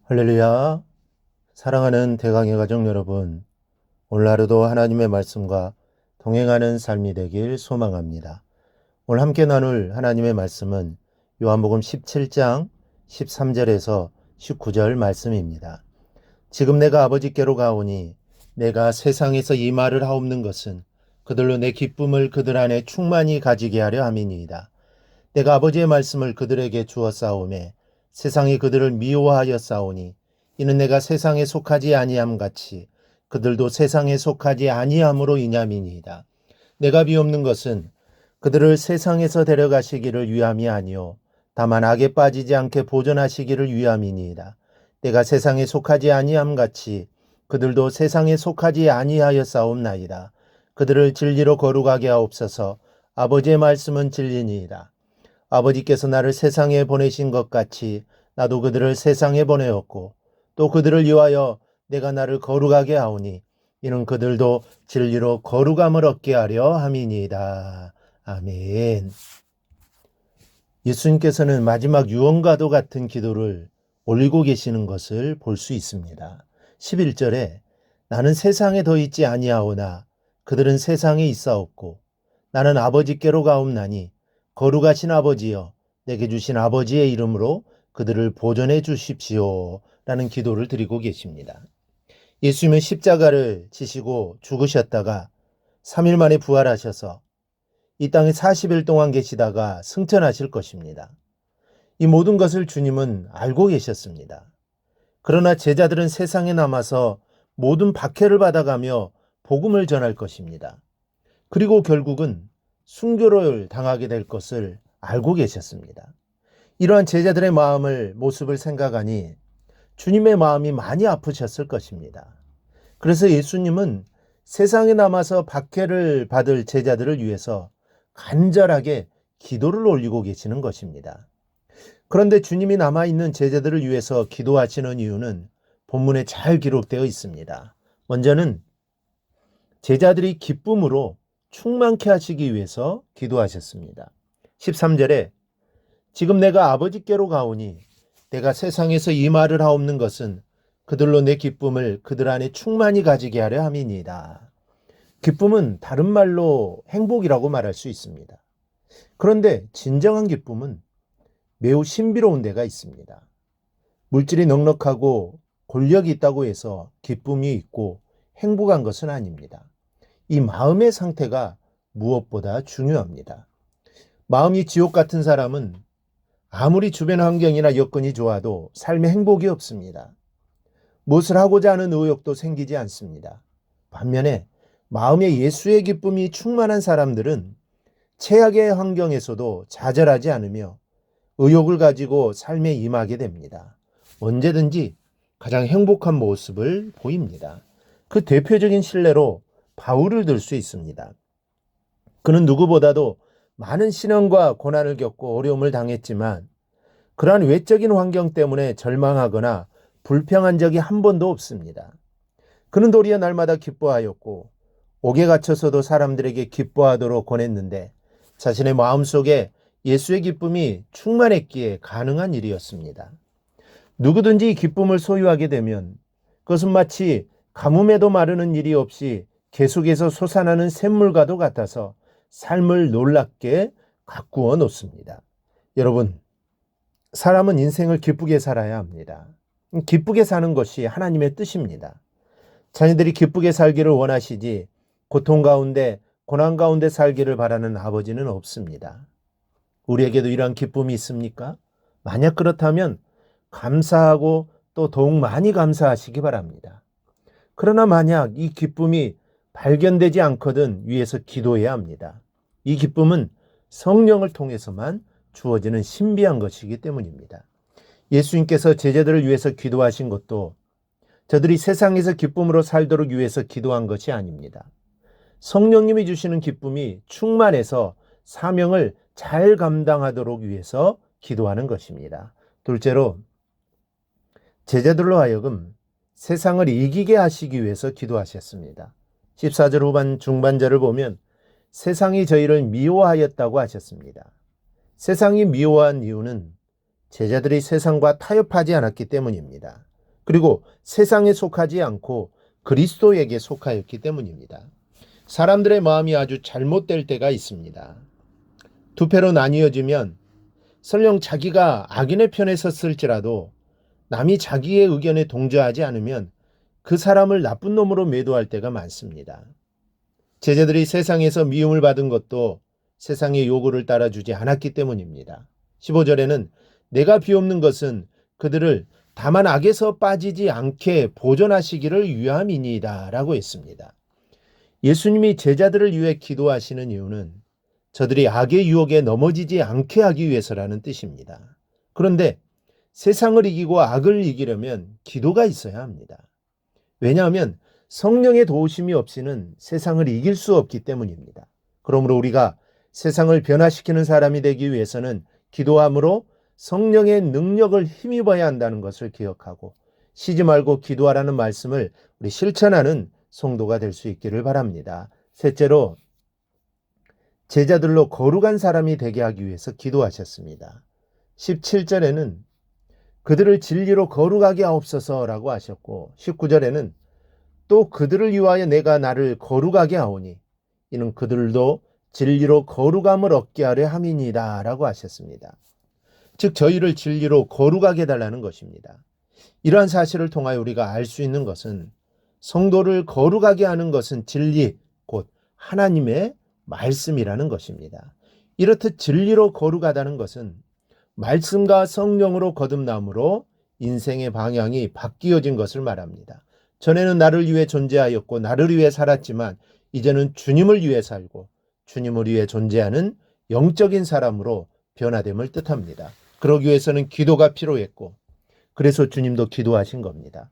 할렐루야. 사랑하는 대강의 가족 여러분, 오늘 하루도 하나님의 말씀과 동행하는 삶이 되길 소망합니다. 오늘 함께 나눌 하나님의 말씀은 요한복음 17장 13절에서 19절 말씀입니다. 지금 내가 아버지께로 가오니 내가 세상에서 이 말을 하옵는 것은 그들로 내 기쁨을 그들 안에 충만히 가지게 하려 함이니이다. 내가 아버지의 말씀을 그들에게 주어 싸우매 세상이 그들을 미워하여 싸우니 이는 내가 세상에 속하지 아니함 같이 그들도 세상에 속하지 아니함으로 이냐미니이다. 내가 비옵는 것은 그들을 세상에서 데려가시기를 위함이 아니요 다만 악에 빠지지 않게 보존하시기를 위함이니이다. 내가 세상에 속하지 아니함 같이 그들도 세상에 속하지 아니하여 싸움나이다. 그들을 진리로 거룩하게 하옵소서. 아버지의 말씀은 진리니이다. 아버지께서 나를 세상에 보내신 것 같이 나도 그들을 세상에 보내었고 또 그들을 위하여 내가 나를 거룩하게 하오니 이는 그들도 진리로 거룩함을 얻게 하려 함이니이다. 아멘. 예수님께서는 마지막 유언과도 같은 기도를 올리고 계시는 것을 볼 수 있습니다. 11절에 나는 세상에 더 있지 아니하오나 그들은 세상에 있사옵고 나는 아버지께로 가옵나니 거룩하신 아버지여 내게 주신 아버지의 이름으로 그들을 보존해 주십시오 라는 기도를 드리고 계십니다. 예수님은 십자가를 지시고 죽으셨다가 3일 만에 부활하셔서 이 땅에 40일 동안 계시다가 승천하실 것입니다. 이 모든 것을 주님은 알고 계셨습니다. 그러나 제자들은 세상에 남아서 모든 박해를 받아가며 복음을 전할 것입니다. 그리고 결국은 순교를 당하게 될 것을 알고 계셨습니다. 이러한 제자들의 모습을 생각하니 주님의 마음이 많이 아프셨을 것입니다. 그래서 예수님은 세상에 남아서 박해를 받을 제자들을 위해서 간절하게 기도를 올리고 계시는 것입니다. 그런데 주님이 남아있는 제자들을 위해서 기도하시는 이유는 본문에 잘 기록되어 있습니다. 먼저는 제자들이 기쁨으로 충만케 하시기 위해서 기도하셨습니다. 13절에 지금 내가 아버지께로 가오니 내가 세상에서 이 말을 하옵는 것은 그들로 내 기쁨을 그들 안에 충만히 가지게 하려 함이니이다. 기쁨은 다른 말로 행복이라고 말할 수 있습니다. 그런데 진정한 기쁨은 매우 신비로운 데가 있습니다. 물질이 넉넉하고 권력이 있다고 해서 기쁨이 있고 행복한 것은 아닙니다. 이 마음의 상태가 무엇보다 중요합니다. 마음이 지옥 같은 사람은 아무리 주변 환경이나 여건이 좋아도 삶에 행복이 없습니다. 무엇을 하고자 하는 의욕도 생기지 않습니다. 반면에 마음에 예수의 기쁨이 충만한 사람들은 최악의 환경에서도 좌절하지 않으며 의욕을 가지고 삶에 임하게 됩니다. 언제든지 가장 행복한 모습을 보입니다. 그 대표적인 신뢰로 바울을 들 수 있습니다. 그는 누구보다도 많은 시련과 고난을 겪고 어려움을 당했지만 그러한 외적인 환경 때문에 절망하거나 불평한 적이 한 번도 없습니다. 그는 도리어 날마다 기뻐하였고 옥에 갇혀서도 사람들에게 기뻐하도록 권했는데 자신의 마음속에 예수의 기쁨이 충만했기에 가능한 일이었습니다. 누구든지 이 기쁨을 소유하게 되면 그것은 마치 가뭄에도 마르는 일이 없이 계속해서 솟아나는 샘물과도 같아서 삶을 놀랍게 가꾸어 놓습니다. 여러분, 사람은 인생을 기쁘게 살아야 합니다. 기쁘게 사는 것이 하나님의 뜻입니다. 자녀들이 기쁘게 살기를 원하시지 고통 가운데 고난 가운데 살기를 바라는 아버지는 없습니다. 우리에게도 이러한 기쁨이 있습니까? 만약 그렇다면 감사하고 또 더욱 많이 감사하시기 바랍니다. 그러나 만약 이 기쁨이 발견되지 않거든 위해서 기도해야 합니다. 이 기쁨은 성령을 통해서만 주어지는 신비한 것이기 때문입니다. 예수님께서 제자들을 위해서 기도하신 것도 저들이 세상에서 기쁨으로 살도록 위해서 기도한 것이 아닙니다. 성령님이 주시는 기쁨이 충만해서 사명을 잘 감당하도록 위해서 기도하는 것입니다. 둘째로 제자들로 하여금 세상을 이기게 하시기 위해서 기도하셨습니다. 14절 후반 중반절을 보면 세상이 저희를 미워하였다고 하셨습니다. 세상이 미워한 이유는 제자들이 세상과 타협하지 않았기 때문입니다. 그리고 세상에 속하지 않고 그리스도에게 속하였기 때문입니다. 사람들의 마음이 아주 잘못될 때가 있습니다. 두 패로 나뉘어지면 설령 자기가 악인의 편에 섰을지라도 남이 자기의 의견에 동조하지 않으면 그 사람을 나쁜 놈으로 매도할 때가 많습니다. 제자들이 세상에서 미움을 받은 것도 세상의 요구를 따라주지 않았기 때문입니다. 15절에는 내가 비옵는 것은 그들을 다만 악에서 빠지지 않게 보존하시기를 위함이니이다 라고 했습니다. 예수님이 제자들을 위해 기도하시는 이유는 저들이 악의 유혹에 넘어지지 않게 하기 위해서라는 뜻입니다. 그런데 세상을 이기고 악을 이기려면 기도가 있어야 합니다. 왜냐하면 성령의 도우심이 없이는 세상을 이길 수 없기 때문입니다. 그러므로 우리가 세상을 변화시키는 사람이 되기 위해서는 기도함으로 성령의 능력을 힘입어야 한다는 것을 기억하고 쉬지 말고 기도하라는 말씀을 우리 실천하는 성도가 될 수 있기를 바랍니다. 셋째로 제자들로 거룩한 사람이 되게 하기 위해서 기도하셨습니다. 17절에는 그들을 진리로 거룩하게 하옵소서라고 하셨고 19절에는 또 그들을 위하여 내가 나를 거룩하게 하오니 이는 그들도 진리로 거룩함을 얻게 하려 함이니이다 라고 하셨습니다. 즉 저희를 진리로 거룩하게 해달라는 것입니다. 이러한 사실을 통하여 우리가 알 수 있는 것은 성도를 거룩하게 하는 것은 진리 곧 하나님의 말씀이라는 것입니다. 이렇듯 진리로 거룩하다는 것은 말씀과 성령으로 거듭남으로 인생의 방향이 바뀌어진 것을 말합니다. 전에는 나를 위해 존재하였고 나를 위해 살았지만 이제는 주님을 위해 살고 주님을 위해 존재하는 영적인 사람으로 변화됨을 뜻합니다. 그러기 위해서는 기도가 필요했고 그래서 주님도 기도하신 겁니다.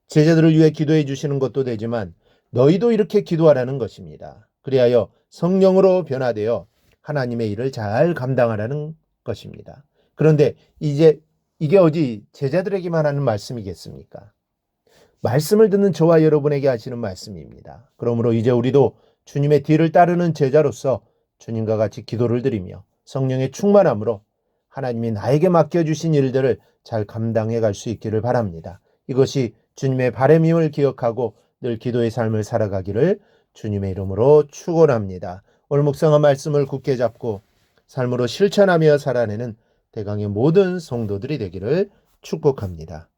제자들을 위해 기도해 주시는 것도 되지만 너희도 이렇게 기도하라는 것입니다. 그리하여 성령으로 변화되어 하나님의 일을 잘 감당하라는 것입니다. 그런데 이제 이게 어디 제자들에게만 하는 말씀이겠습니까? 말씀을 듣는 저와 여러분에게 하시는 말씀입니다. 그러므로 이제 우리도 주님의 뒤를 따르는 제자로서 주님과 같이 기도를 드리며 성령의 충만함으로 하나님이 나에게 맡겨주신 일들을 잘 감당해 갈 수 있기를 바랍니다. 이것이 주님의 바람임을 기억하고 늘 기도의 삶을 살아가기를 주님의 이름으로 축원합니다. 오늘 묵상한 말씀을 굳게 잡고 삶으로 실천하며 살아내는 대강의 모든 성도들이 되기를 축복합니다.